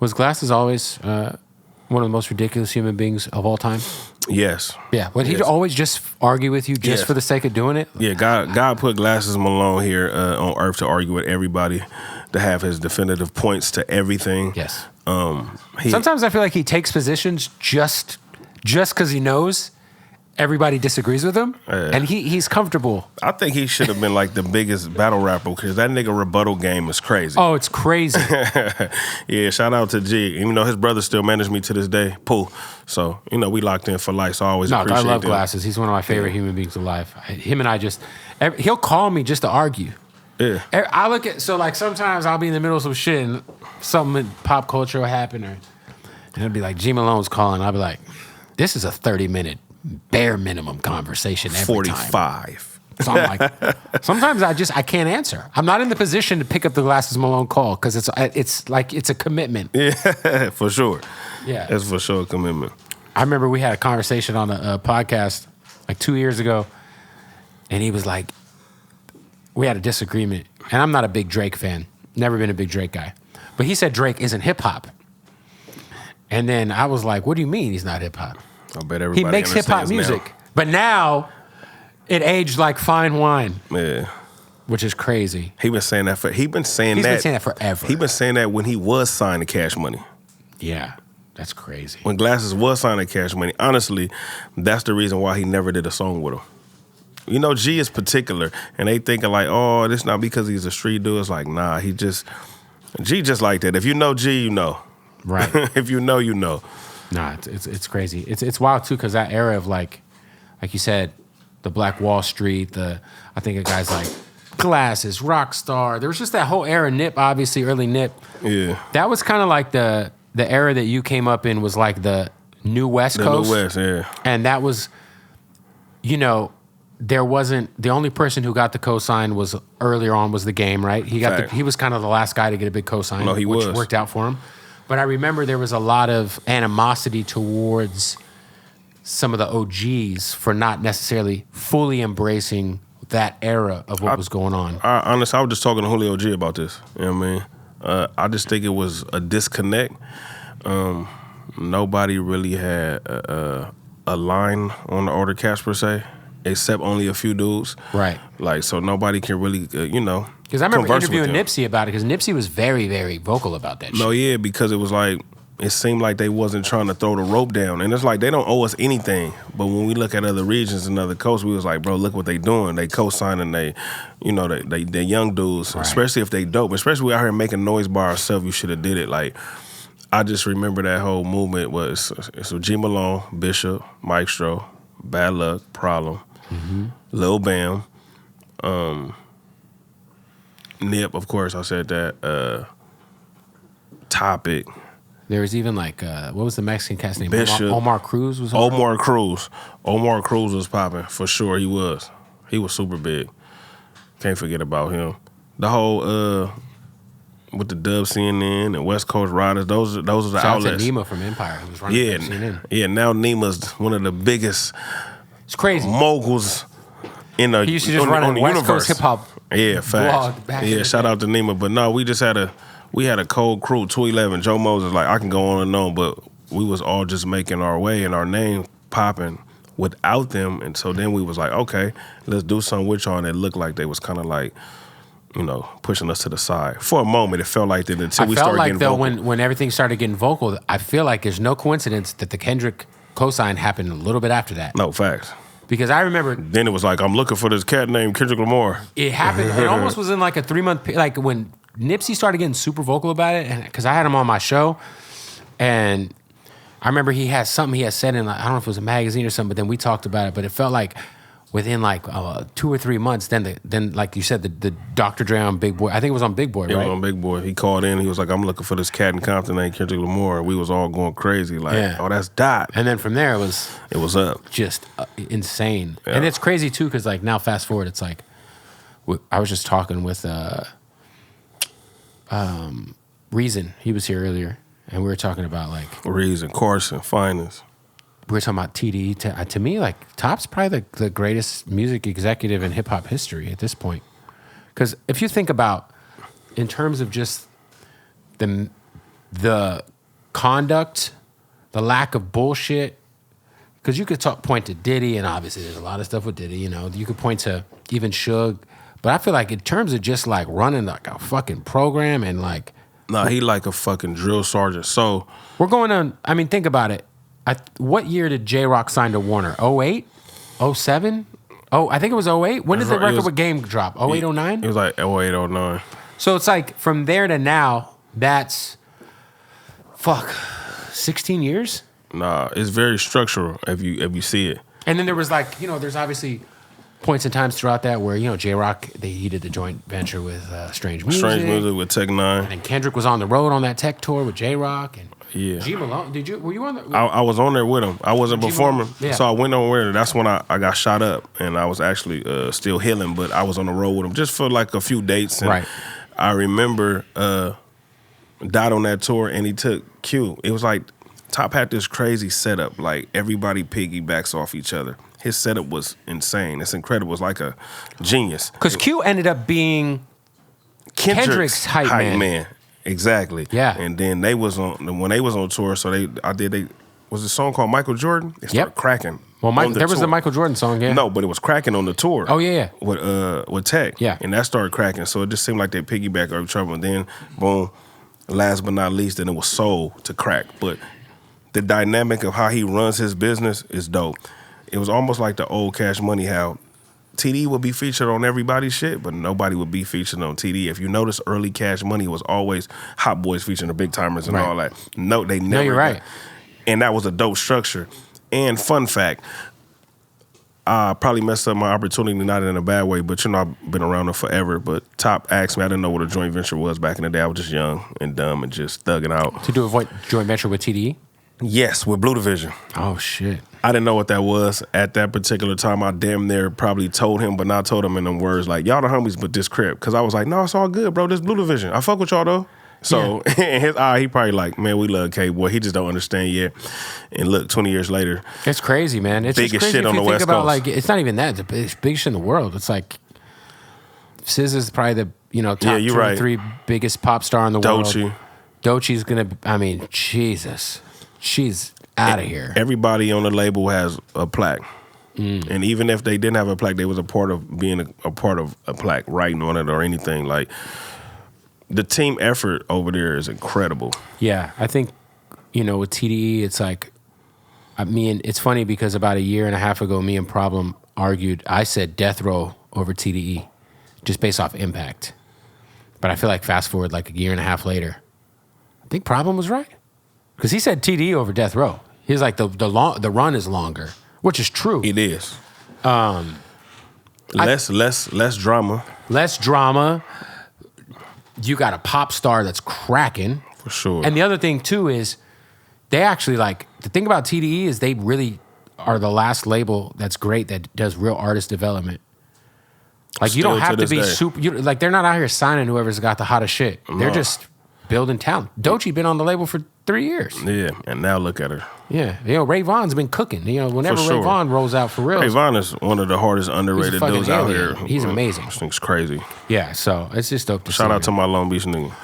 Was Glasses always one of the most ridiculous human beings of all time? Yes. Yeah. Would he always just argue with you just for the sake of doing it? Yeah, God put Glasses Malone here on earth to argue with everybody, to have his definitive points to everything. Yes. Sometimes I feel like he takes positions just because he knows everybody disagrees with him, and he's comfortable. I think he should have been like the biggest battle rapper, because that nigga rebuttal game is crazy. Oh, it's crazy. Yeah, shout out to G. Even though his brother still managed me to this day, Pooh. So, we locked in for life, so I always appreciate I love them. Glasses. He's one of my favorite human beings alive. Him and I he'll call me just to argue. Yeah. I look at, so like sometimes I'll be in the middle of some shit and something in pop culture will happen, and it'll be like G Malone's calling. I'll be like, this is a 30-minute bare minimum conversation every 45. time. So I'm like, sometimes I can't answer. I'm not in the position to pick up the Glasses Malone call because it's like it's a commitment. Yeah, for sure. Yeah, that's for sure a commitment. I remember we had a conversation on a podcast like 2 years ago, and he was like, we had a disagreement, and I'm not a big Drake fan. Never been a big Drake guy, but he said Drake isn't hip hop, and then I was like, what do you mean he's not hip hop? I bet everybody he makes hip hop music, now. But now it aged like fine wine. Yeah, which is crazy. He's been saying that forever. He's been saying that when he was signed to Cash Money. Yeah, that's crazy. When Glasses was signed to Cash Money, honestly, that's the reason why he never did a song with him. G is particular, and they thinking like, oh, this not because he's a street dude. It's like, nah, G just like that. If you know G, you know. Right. If you know, you know. Nah, it's crazy. It's wild too, because that era of like you said, the Black Wall Street, I think of guys like Glasses, Rockstar. There was just that whole era. Nip, obviously, early Nip. Yeah. That was kind of like the era that you came up in, was like the new West Coast. The new West, yeah. And that was, there wasn't, the only person who got the cosign was earlier on was The Game, right? He was kind of the last guy to get a big cosign, which worked out for him. But I remember there was a lot of animosity towards some of the OGs for not necessarily fully embracing that era of what was going on. Honestly, I was just talking to Julio G about this. You know what I mean? I just think it was a disconnect. Nobody really had a line on the order cash per se, except only a few dudes. Right. Like, so nobody can really, Because I remember interviewing Nipsey about it, because Nipsey was very, very vocal about that shit. No, yeah, because it was like, it seemed like they wasn't trying to throw the rope down. And it's like, they don't owe us anything. But when we look at other regions and other coasts, we was like, bro, look what they doing. They co-signing, they young dudes, right. Especially if they dope. Especially we out here making noise by ourselves, you should have did it. Like, I just remember that whole movement was, so G Malone, Bishop, Maestro, Bad Luck, Problem, Lil Bam, Nip, of course, I said that, Topic. There was even like, what was the Mexican cat's name? Bishop. Omar Cruz was on? Omar Cruz. Omar Cruz was popping, for sure he was. He was super big. Can't forget about him. The whole, with the Dub CNN and West Coast Riders, those are the outlets. Shout out to Nima from Empire, who was running CNN. Yeah, now Nima's one of the biggest it's crazy. moguls in the He used to just run a West universe. Coast hip-hop facts. blog back Yeah, shout out to Nima. But no, we had a cold crew, 211. Joe Moses, like, I can go on and on, but we was all just making our way and our name popping without them. And so then we was like, okay, let's do something with y'all. And it looked like they was kind of like, pushing us to the side. For a moment, it felt like that until we started getting vocal. I felt like, though, when everything started getting vocal, I feel like there's no coincidence that the Kendrick cosign happened a little bit after that. No, facts. Because I remember... Then it was like, I'm looking for this cat named Kendrick Lamar. It happened. It almost was in like a 3-month... Like when Nipsey started getting super vocal about it, and because I had him on my show, and I remember he had something he had said in, like, I don't know if it was a magazine or something, but then we talked about it, but it felt like within like 2 or 3 months, then like you said, the Dr. Dre on Big Boy, I think it was on Big Boy, right? It was on Big Boy. He called in, he was like, I'm looking for this cat in Compton named Kendrick Lamar. We was all going crazy, like, oh, that's Dot. And then from there, it was up. Just insane. Yeah. And it's crazy too, because like now fast forward, it's like, I was just talking with Reason. He was here earlier, and we were talking about like... Reason, Carson, Finest. We were talking about TDE. To me, like, Top's probably the greatest music executive in hip-hop history at this point. Because if you think about, in terms of just the the conduct, the lack of bullshit. Because you could point to Diddy, and obviously there's a lot of stuff with Diddy. You know, you could point to even Suge, but I feel like in terms of just like running like a fucking program and like, nah, he like a fucking drill sergeant. So we're going on. I mean, think about it. What year did J-Rock sign to Warner? 08? 07? Oh, I think it was 08. When did the record with Game drop? 08, 09? It was like 08, 09. So it's like from there to now, that's 16 years? Nah, it's very structural if you see it. And then there was like, there's obviously points and times throughout that where, J-Rock, he did the joint venture with Strange Music. Strange Music with Tech Nine. And then Kendrick was on the road on that tech tour with J-Rock. And yeah. G Malone, were you on the... I was on there with him. I wasn't performing. Yeah. So I went on there. That's when I got shot up. And I was actually still healing, but I was on the road with him just for like a few dates. And right. I remember Dot on that tour, and he took Q. It was like Top had this crazy setup. Like everybody piggybacks off each other. His setup was insane. It's incredible. It's like a genius. Because Q ended up being Kendrick's hype man. Exactly. Yeah. And then when they was on tour, so they was a song called Michael Jordan. It started cracking. Well, there was the Michael Jordan song, yeah. No, but it was cracking on the tour. Oh yeah. With Tech. Yeah. And that started cracking. So it just seemed like they piggyback over each other. And then boom, last but not least, then it was Soul to crack. But the dynamic of how he runs his business is dope. It was almost like the old Cash Money, how TD would be featured on everybody's shit, but nobody would be featured on TD. If you notice, early Cash Money was always Hot Boys featuring the Big Timers and all that. No, they never. No, you're right. And that was a dope structure. And fun fact, I probably messed up my opportunity, not in a bad way, but I've been around them forever. But Top asked me, I didn't know what a joint venture was back in the day. I was just young and dumb and just thugging out. To do a joint venture with TDE? Yes, with Blue Division. Oh, shit. I didn't know what that was at that particular time. I damn near probably told him, but not told him in them words like, y'all the homies, but this crib. Because I was like, no, it's all good, bro. This Blue Division. I fuck with y'all, though. So in his eye, he probably like, man, we love K-Boy. He just don't understand yet. And look, 20 years later. It's crazy, man. It's biggest just crazy shit on the West about, Coast. Like, it's not even that. It's the biggest shit in the world. It's like, SZA is probably the, top 2 or 3 biggest pop star in the world. Doechie's going to, Jesus. She's out of here. Everybody on the label has a plaque. And even if they didn't have a plaque, they was a part of being a part of a plaque, writing on it or anything. Like, the team effort over there is incredible. Yeah, I think, with TDE, it's like, it's funny because about a year and a half ago, me and Problem argued. I said Death Row over TDE, just based off impact. But I feel like fast forward like a year and a half later, I think Problem was right. Because he said TDE over Death Row. He's like, the run is longer, which is true. It is. Less drama. Less drama. You got a pop star that's cracking. For sure. And the other thing, too, is they actually, the thing about TDE is they really are the last label that's great that does real artist development. Like, you don't have to be super, they're not out here signing whoever's got the hottest shit. No. They're just building talent. Doechii been on the label for 3 years. Yeah, and now look at her. Yeah, Ray Vaughn's been cooking. Whenever Ray Vaughn rolls out for real. Ray Vaughn is one of the hardest underrated dudes out here. He's amazing. This thing's crazy. Yeah, so it's just dope to see. Shout out to my Long Beach nigga.